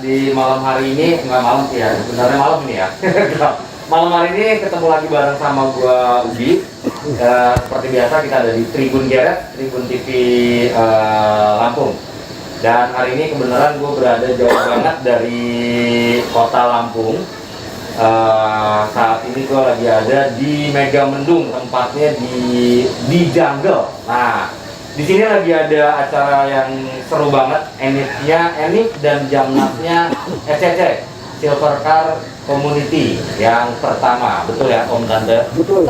di malam hari ini, nggak malam sih ya, sebenarnya malam ini ya. Malam hari ini ketemu lagi bareng sama gua Ubi. Seperti biasa kita ada di Tribun Geret, Tribun TV Lampung. Dan hari ini kebenaran gue berada jauh banget dari kota Lampung. Saat ini gue lagi ada di Megamendung, tempatnya di Jungle. Nah, di sini lagi ada acara yang seru banget, Enif dan Jamnasnya SCC Silver Car Community yang pertama, betul ya Om Tante? Betul.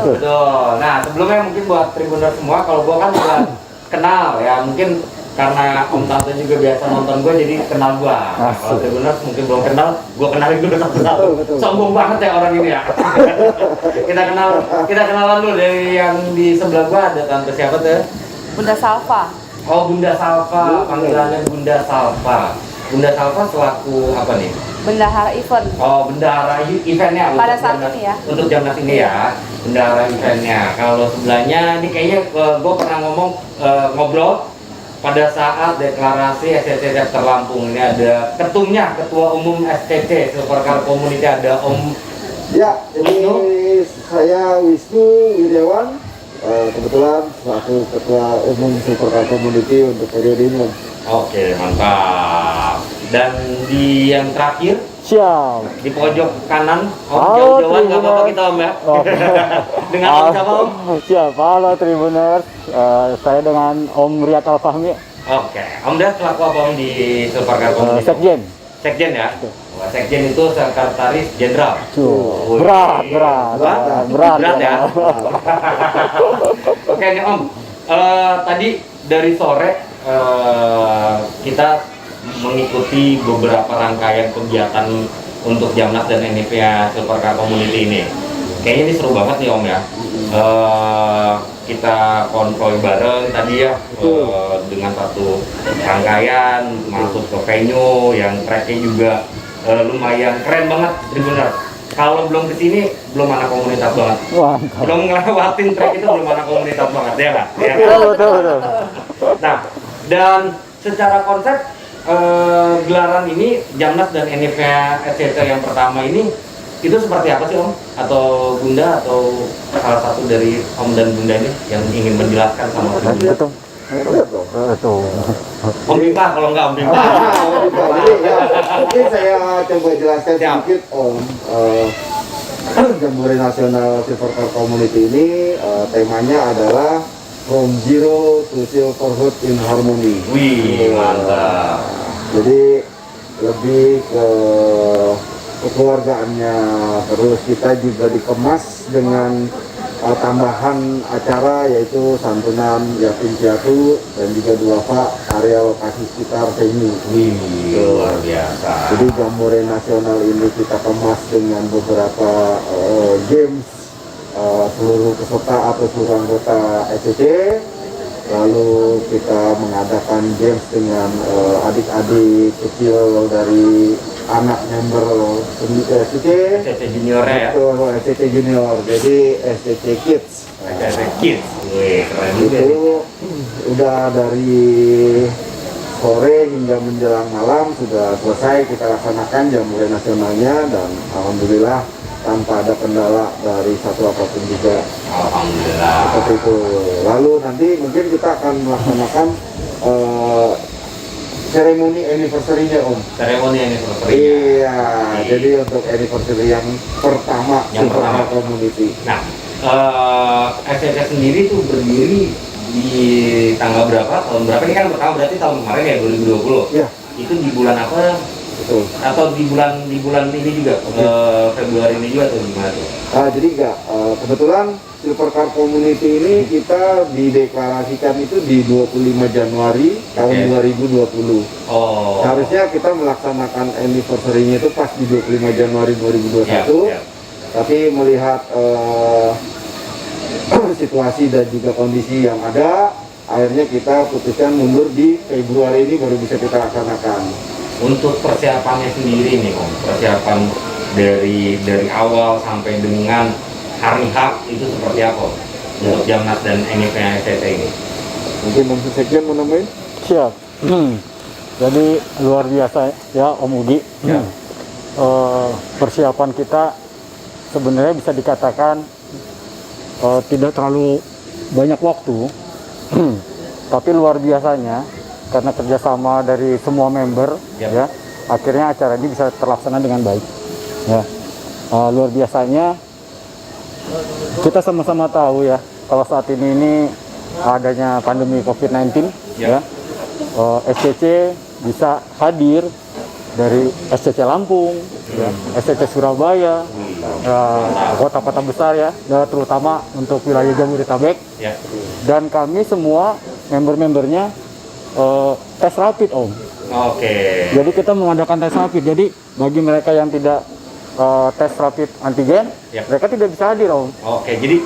Nah, sebelumnya mungkin buat Tribuner semua, kalau gue kan udah kenal ya, mungkin karena Om Tante juga biasa nonton gue, jadi kenal gue. Nah, kalau Tribuners mungkin belum kenal, gue kenalin dulu satu-satu. Sombong banget ya orang ini ya. kita kenalan dulu dari yang di sebelah gue, ada Tante siapa tuh? Bunda Salva. Oh, Bunda Salva, panggilannya Bunda Salva. Bunda Salva selaku apa nih? Bendahara event. Oh, bendahara eventnya Pada saat ini ya. Untuk Jamnas ini ya, bendahara eventnya. Kalau sebelahnya ini kayaknya gue pernah ngobrol pada saat deklarasi SCC Chapter Lampung. Ini ada ketumnya, Ketua Umum SCC Silver Car Community, ada Om. Ya, ini saya Wisnu Wiryawan, kebetulan selaku Ketua Umum Silver Car Community untuk periode ini. Oke, mantap. Dan di yang terakhir, siap, di pojok kanan, Om, halo, jauh-jauhan nggak apa-apa kita Om ya. Dengan Om siapa Om? Siap, halo Tribuners. Saya dengan Om Riyad Al-Fahmi. Oke, Om dia selaku apa Om di Silver Car Community? Sekjen. Sekjen ya? Wah, Sekjen itu sekretaris jenderal. Berat ya. Oke nih Om, tadi dari sore kita mengikuti beberapa rangkaian kegiatan untuk Jamnas dan NIP-nya Silver Car Community ini. Kayaknya ini seru banget nih Om ya. Kita konvoy bareng tadi ya, dengan satu rangkaian masuk ke venue yang tracknya juga lumayan keren banget, Tribuner. Kalau belum kesini belum anak komunitas banget. Belum ngelewatin track itu belum anak komunitas banget ya nggak? Ya, betul. Nah, dan secara konsep gelaran ini Jamnas dan NIP-nya SCC yang pertama ini itu seperti apa sih Om? Atau Bunda atau salah satu dari Om dan Bunda ini yang ingin menjelaskan sama Bunda? Betul. Om Bimpa kalau enggak Om Bimpa. Jadi ya, mungkin saya coba jelaskan sedikit Om. Jambore Nasional Silver Car Community ini temanya adalah From Zero to Silverhood in Harmony. Wih, mantap. Jadi lebih ke kekeluargaannya, terus kita juga dikemas dengan tambahan acara yaitu santunan yatim piatu dan juga duafa area lokasi sekitar venue. Wih, luar biasa. Jadi Jambore Nasional ini kita kemas dengan beberapa games seluruh peserta atau seluruh anggota SCC. Lalu kita mengadakan games dengan adik-adik kecil dari anak member SCC Junior ya? Betul, SCC Junior, jadi SCC Kids. SCC Kids, wih keren juga. Itu udah dari sore hingga menjelang malam sudah selesai kita laksanakan Jambore Nasionalnya, dan alhamdulillah tanpa ada kendala dari satu apapun juga. Alhamdulillah. Seperti itu. Lalu nanti mungkin kita akan melaksanakan seremoni anniversary-nya Om. Seremoni anniversary. Iya, jadi untuk anniversary yang pertama Yang pertama. Community. Nah, SCC sendiri tuh berdiri di tanggal berapa? Tahun berapa? Ini kan pertama berarti tahun kemarin ya, 2020. Iya. Itu di bulan apa? Betul. Atau di bulan ini juga, Februari ini juga atau gimana tuh? Jadi enggak, kebetulan Silver Car Community ini kita dideklarasikan itu di 25 Januari tahun 2020. Oh. Seharusnya kita melaksanakan anniversary-nya itu pas di 25 Januari 2021. Ya. Tapi melihat situasi dan juga kondisi yang ada, akhirnya kita putuskan mundur di Februari ini baru bisa kita laksanakan. Untuk persiapannya sendiri nih Om, persiapan dari awal sampai dengan hari H itu seperti apa Om? Untuk Jamnas dan NIP-nya SCC ini? Mungkin Om Sekjen mau nambahin? Siap. Jadi luar biasa ya Om Ugi. Ya. Persiapan kita sebenarnya bisa dikatakan tidak terlalu banyak waktu, tapi luar biasanya karena kerjasama dari semua member Yap. ya, akhirnya acara ini bisa terlaksana dengan baik. Ya, luar biasanya kita sama-sama tahu ya kalau saat ini adanya pandemi COVID-19 Ya. ya, SCC bisa hadir dari SCC Lampung, ya, SCC Surabaya, kota-kota besar ya, terutama untuk wilayah Jabodetabek. Ya. Dan kami semua member-membernya tes rapid Om. Oke. Jadi kita mengadakan tes rapid. Jadi bagi mereka yang tidak tes rapid antigen, Ya. mereka tidak bisa hadir Om. Oke, jadi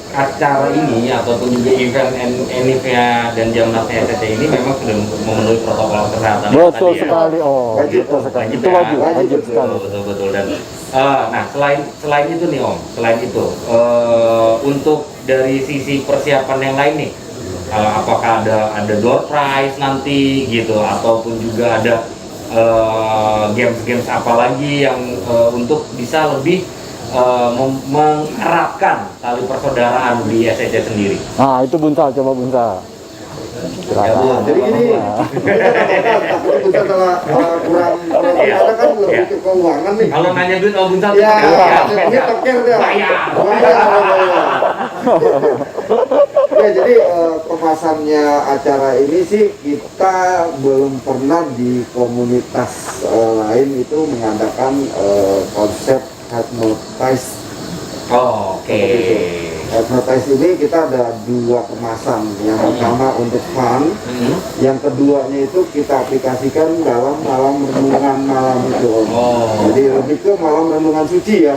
acara ini ataupun juga event NIF-nya dan Jamnasnya SCC ini memang sudah memenuhi protokol kesehatan Betul tadi ya. sekali Om. Wajib, Betul sekali. Wajib Itu ya. wajib, Wajib, wajib betul. sekali. Betul dan nah selain itu nih Om, selain itu untuk dari sisi persiapan yang lain nih, apakah ada door prize nanti gitu ataupun juga ada games-games apa lagi yang untuk bisa lebih mengeratkan tali persaudaraan di SCC sendiri. Nah itu Bunsa, coba Bunsa. Ya, Bu. Jadi gini, takutnya kita telah kurang ada kan lebih ke keuangan nih. Kalau nanya duit Om Buncal, Ya, ya, ini teker dia. bayar. Ya, jadi kemasannya acara ini sih kita belum pernah di komunitas lain itu mengadakan konsep hypnotize. Oke. Hypnotize ini kita ada dua kemasan. Yang pertama untuk fun, yang keduanya itu kita aplikasikan dalam malam renungan malam itu. Om. Oh. Jadi lebih ke malam renungan suci ya.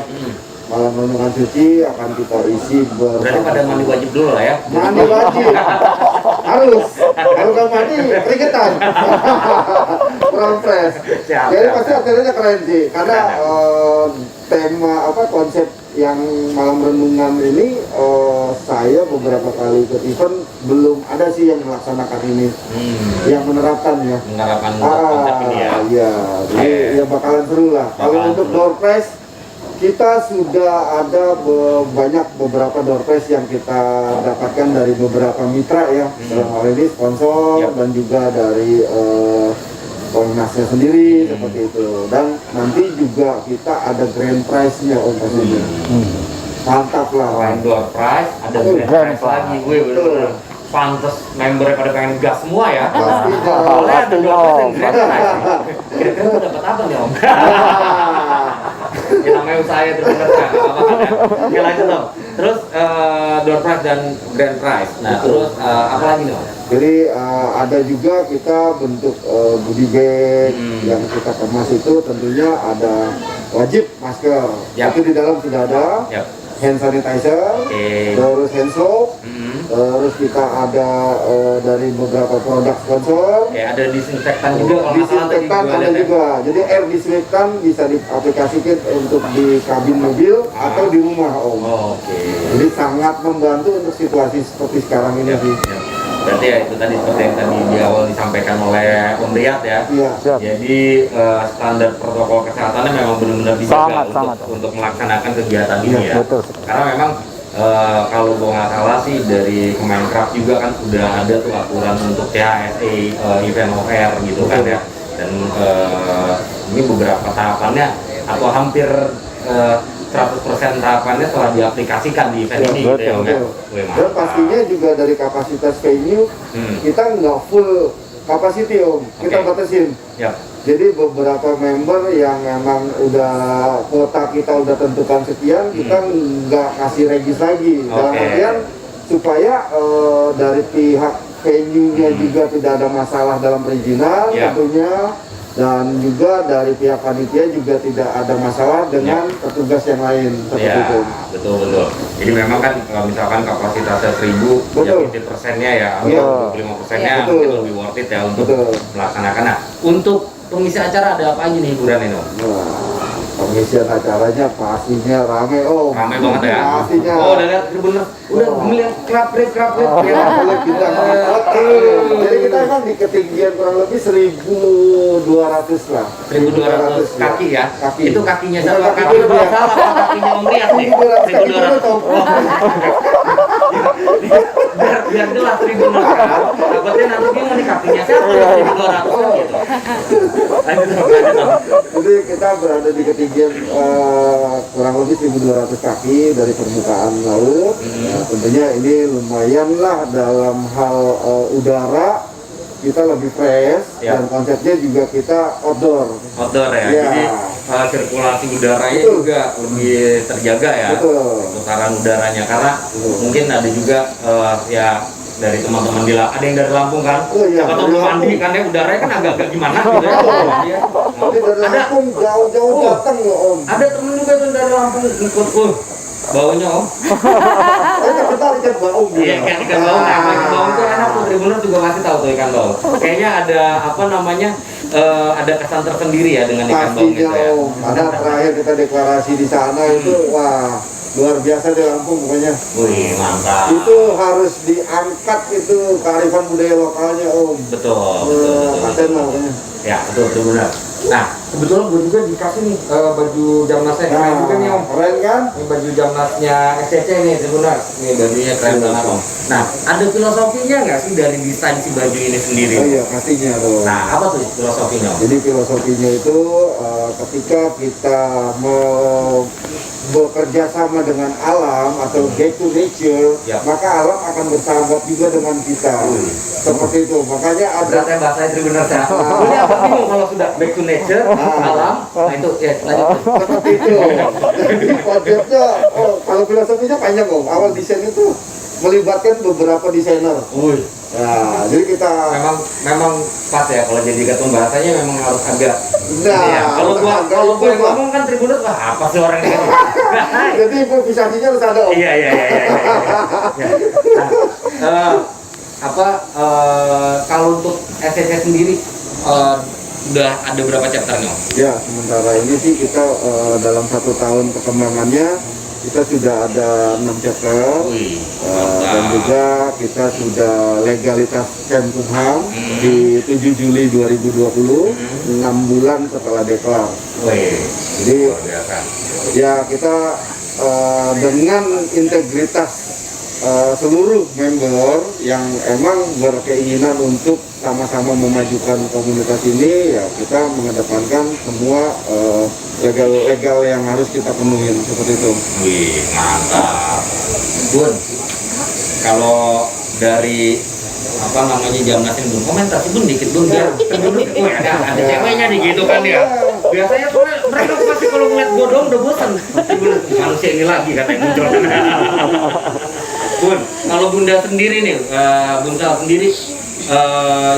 Malam renungan suci akan kita isi Berarti pada mandi wajib dulu lah ya. mandi wajib harus, kalau nggak mandi keringetan. Kurang fresh. Siap, Jadi siap, pasti siap. acaranya keren sih karena tema apa konsep yang malam renungan ini saya beberapa kali ikut event belum ada sih yang melaksanakan ini, yang menerapkan ya. Menerapkan konsep ini ya. Iya, jadi ya bakalan seru lah. Kalau Bakalan untuk seru. door prize kita sudah ada banyak beberapa door prize yang kita dapatkan dari beberapa mitra ya, dalam hal ini sponsor Yap. dan juga dari Komnasnya sendiri seperti itu. Dan nanti juga kita ada grand prize-nya om pastinya. Mantap lah. Selain door prize, ada Betul. grand prize lagi. Gue bener-bener pantes membernya pada pengen gas semua ya. Pastinya. Soalnya ada door prize dan Om. grand prize. Kira-kira gue dapat apa nih Om? Ya namanya usaha ya terus kan. Oke lanjut Om. Terus door prize dan grand prize. Nah terus apa lagi nih Om? Jadi ada juga kita bentuk goodie bag yang kita kemas itu tentunya ada wajib masker. Yap. Itu di dalam sudah ada. Yap. Hand sanitizer, Oke. terus hand soap, terus kita ada dari beberapa produk sponsor. Oke, ada disinfektan juga kalau nggak salah tadi Disinfektan gue ada lihat ya. juga. Jadi air disinfektan bisa diaplikasikan untuk di kabin mobil atau di rumah om. Oh, oke. Jadi sangat membantu untuk situasi seperti sekarang ini Ya, sih. ya. Berarti ya itu tadi seperti yang tadi di awal disampaikan oleh Om Riyad ya. Iya. Siap. Jadi standar protokol kesehatannya memang benar-benar dijaga Sangat. untuk melaksanakan kegiatan ini Iya, ya. betul. Karena memang kalau gue nggak salah sih dari Kemenkraf juga kan sudah ada tuh aturan untuk CHSE event of air gitu kan ya. Dan ini beberapa tahapannya atau hampir 100% tahapannya telah diaplikasikan di event Iya, ini gitu ya. Om, ya. betul. Wih, Dan mantap. pastinya juga dari kapasitas venue kita nggak full capacity om, kita Oke. batasin. Ya. Jadi beberapa member yang memang udah kuota kita udah tentukan sekian, kita nggak kasih regis lagi. Dalam Oke. artian supaya dari pihak venue-nya juga tidak ada masalah dalam perizinan Ya. tentunya. Dan juga dari pihak panitia juga tidak ada masalah dengan petugas yang lain seperti Ya, itu. betul. Jadi memang kan kalau misalkan kapasitasnya 1000, Betul. ya 50%-nya ya, Iya. atau 25%-nya Iya, mungkin betul. lebih worth it ya untuk Betul. melaksanakan. Nah, untuk pengisi acara ada apa aja nih hiburan ini Om? Nah, pengisian acaranya pastinya rame Om. Rame banget ya. Pastinya. Oh, udah lihat bener. Udah ngeliat krap-krip ya. Kalau kita jadi kita emang di ketinggian kurang lebih 1.200 lah. 1.200 kaki ya. Kaki. Itu kakinya Bukan siapa? kaki Kaki dia. Bang Sal apa kakinya Om Riyad nih? 1.200 Biar jelas 1.200 kan. Takutnya nanti bingung nih kakinya siapa 1.200 kan gitu. Lanjut Om. Jadi kita berada di ketinggian kurang lebih 1.200 kaki dari permukaan laut. Ya, tentunya ini lumayan lah dalam hal udara kita lebih fresh Ya. dan konsepnya juga kita outdoor. Outdoor ya. Ya. Jadi sirkulasi udaranya Betul. juga lebih terjaga ya. Betul. Putaran udaranya karena Betul. mungkin ada juga ya dari teman-teman di ada yang dari Lampung kan. Oh, iya, Siapa tahu dari belum mandi Lampung. kan ya udaranya kan agak-agak gimana gitu ya. Iya. Ini dari Ada Lampung jauh-jauh Oh. datang loh Om. ada temen juga tuh dari Lampung ikut baunya Om. Kita ikan baung. Iya kan ikan bau nah, ikan bau itu enak tuh Tribuners juga kasih tahu tuh ikan bau. Kayaknya ada apa namanya ada kesan tersendiri ya dengan ikan bau Pastinya gitu ya. Om. Ada terakhir kita deklarasi di sana itu wah luar biasa di Lampung pokoknya. Wih mantap. Itu harus diangkat itu kearifan budaya lokalnya Om. Betul. Paten lah pokoknya. Ya betul benar. Nah kebetulan gue juga dikasih nih baju jamnasnya keren juga nih Om. Keren kan? Ini baju jamnasnya SCC nih Tribuners. Ini bajunya keren banget Om. Nah ada filosofinya nggak sih dari desain si baju ini sendiri? Oh iya pastinya dong. Nah apa tuh filosofinya Om? Jadi filosofinya itu ketika kita mau bekerja sama dengan alam atau back to nature, Ya. maka alam akan bersahabat juga dengan kita. Seperti itu. Makanya ada Berarti bahasa Tribuners ya. Ini apa bingung kalau sudah back to nature, alam, nah itu ya lanjut. seperti itu. Jadi konsepnya, kalau filosofinya panjang Om. Awal desain itu melibatkan beberapa desainer. Wih, Nah, jadi kita memang pas ya kalau jadi ketum bahasanya memang harus agak. Nah, Ya, kalau gua agak kalau gue itu, Pak. ngomong kan Tribuners wah apa sih orang ini? Jadi improvisasinya harus ada Om. Iya. Nah, kalau untuk SCC sendiri udah ada berapa chapternya Om? Ya, sementara ini sih kita dalam 1 tahun perkembangannya kita sudah ada 6 chapter. Wih, Dan juga kita sudah legalitas Kemkumham di 7 Juli 2020, 6 bulan setelah deklar. Wih, Jadi luar biasa. ya kita dengan integritas seluruh member yang emang berkeinginan untuk sama-sama memajukan komunitas ini, ya kita mengedepankan semua legal yang harus kita penuhin seperti itu. Wih, mantap. Bun, kalau dari apa namanya jamnas ini Bun, komentar sih Bun dikit Bun biar wih, ada ceweknya nih gitu kan ya. Biasanya soalnya mereka pasti kalau ngeliat gue doang udah bosan. Bun, manusia ini lagi katanya muncul. Bun, kalau Bunda sendiri nih, Bun Sal sendiri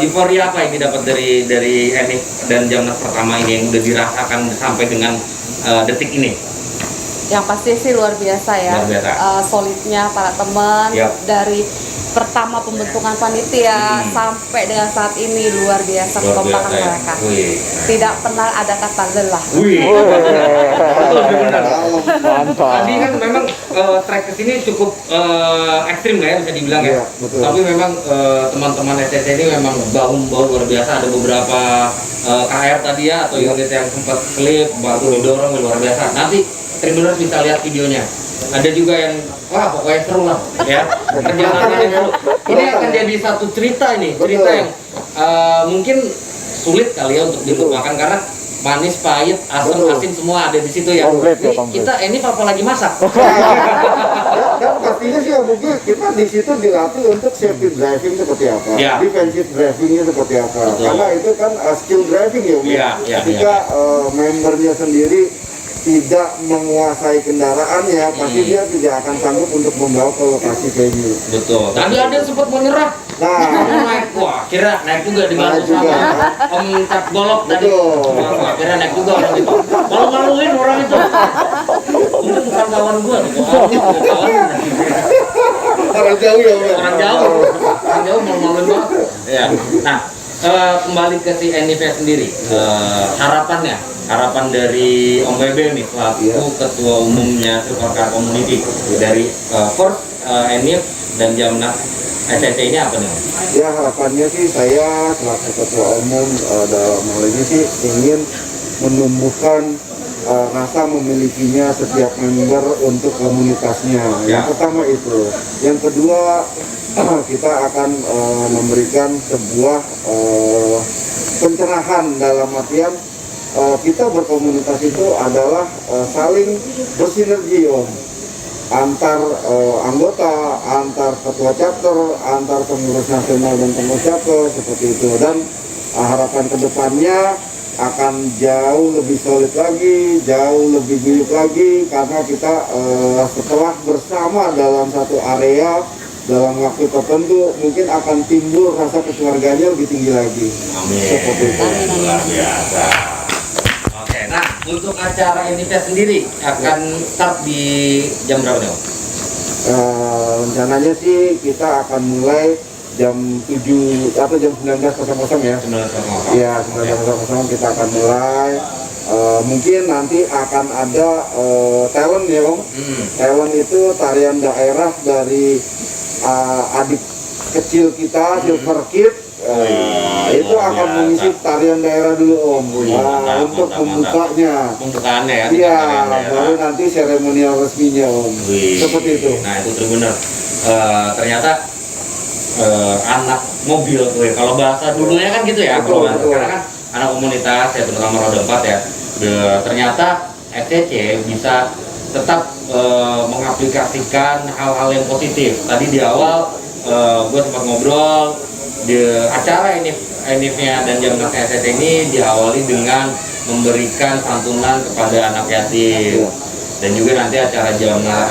euforia apa yang didapat dari Enif dan jamnas pertama ini yang udah dirasakan sampai dengan detik ini? Yang pasti sih luar biasa ya. Luar biasa. Solidnya para teman Yap. dari pertama pembentukan panitia sampai dengan saat ini luar biasa Luar kekompakan biasa ya. mereka. Wih. Tidak pernah ada kata lelah. Wih. Betul, benar. Mantap. Tadi kan memang track kesini cukup ekstrim lah ya bisa dibilang ya. Iya, betul. Tapi memang teman-teman SCC ini memang bahu luar biasa. Ada beberapa KR tadi ya atau unit yang sempat klip, baru didorong luar biasa. Nanti Tribuners bisa lihat videonya. Ada juga yang wah pokoknya seru lah ya. Perjalanannya seru. Ini akan jadi satu cerita ini, cerita Betul. yang mungkin sulit kali ya untuk dilupakan karena manis, pahit, asam, Betul. asin semua ada di situ ya. Komplit ya, Ini komplit. kita ini apa lagi masak? Dan pastinya sih mungkin kita di situ dilatih untuk safety driving seperti apa, Ya. defensive drivingnya seperti apa. Betul. Karena itu kan skill driving ya, Om. Iya, iya, Ketika membernya sendiri tidak menguasai kendaraannya, pasti dia tidak akan sanggup untuk membawa ke lokasi venue. Betul. Tadi ada yang sempat mau nyerah. Nah, Mau naik, wah kira naik juga dibantu Naik juga. sama Om Cap Golok tadi. Betul. Wah, kira naik juga orang itu. Malu-maluin orang itu. Untung bukan kawan gua nih. Kawan. orang jauh ya, Om. Orang jauh. Orang jauh malu-maluin banget. Ya. Nah, kembali ke si Enif sendiri. Harapannya harapan dari Om Bebe nih selaku Iya. ketua umumnya Silvercar Community dari First Enif dan Jamnas SCC ini apa nih? Om? Ya harapannya sih saya selaku ketua umum dalam hal ini sih ingin menumbuhkan rasa memilikinya setiap member untuk komunitasnya. Ya. Yang pertama itu. Yang kedua kita akan memberikan sebuah pencerahan dalam artian kita berkomunitas itu adalah saling bersinergi Om, antar anggota, antar ketua chapter, antar pengurus nasional dan pengurus chapter seperti itu. Dan harapan kedepannya akan jauh lebih solid lagi, jauh lebih guyup lagi karena kita setelah bersama dalam satu area dalam waktu tertentu mungkin akan timbul rasa kekeluarganya lebih tinggi lagi. Amin. Seperti itu. Luar biasa. Oke, nah untuk acara ini sendiri akan start di jam berapa nih Om? Rencananya sih kita akan mulai jam 7 atau jam 19.00 ya. 9.00. Iya, 19.00 kita akan mulai. Mungkin nanti akan ada talent ya Om. Talent itu tarian daerah dari adik kecil kita, Silver Kid. Itu luar akan biasa. mengisi tarian daerah dulu Om. Mantap, Untuk mantap, pembukanya. Pembukaannya ya. Iya, tarian daerah. baru nanti seremonial resminya Om. Wih. Seperti itu. Nah itu tuh bener. Ternyata anak mobil tuh ya. Kalau bahasa dulunya kan gitu ya. Betul, Kalau bahasa betul. sekarang kan anak komunitas ya terutama roda 4 ya. Ternyata SCC bisa tetap mengaplikasikan hal-hal yang positif. Tadi di awal gue sempat ngobrol di acara Enif-nya dan Jamnas SCC ini diawali dengan memberikan santunan kepada anak yatim. Dan juga nanti acara Jamnas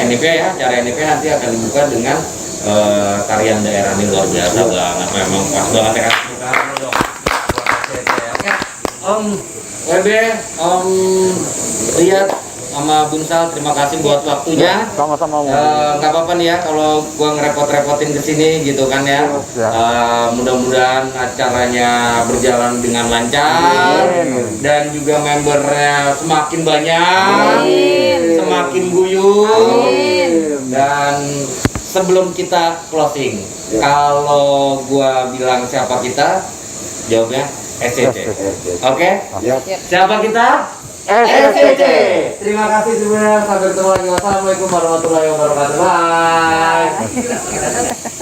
Enif-nya ya, acara Enif-nya nanti akan dibuka dengan tarian daerah ini luar biasa banget, memang pas banget ya. Oke, Om Webe, Om Riyad, sama Bunsal, terima kasih buat waktunya. Sama-sama. Nggak apa-apa nih ya kalau gua ngerepot-repotin ke sini gitu kan ya. Ya. Mudah-mudahan acaranya berjalan dengan lancar dan juga membernya semakin banyak, semakin guyup. Dan sebelum kita closing, kalau gua bilang siapa kita, jawabnya SCC. Oke? Ya. Siapa kita? SCC. Terima kasih semuanya. Sampai ketemu lagi. Wassalamualaikum warahmatullahi wabarakatuh. Bye.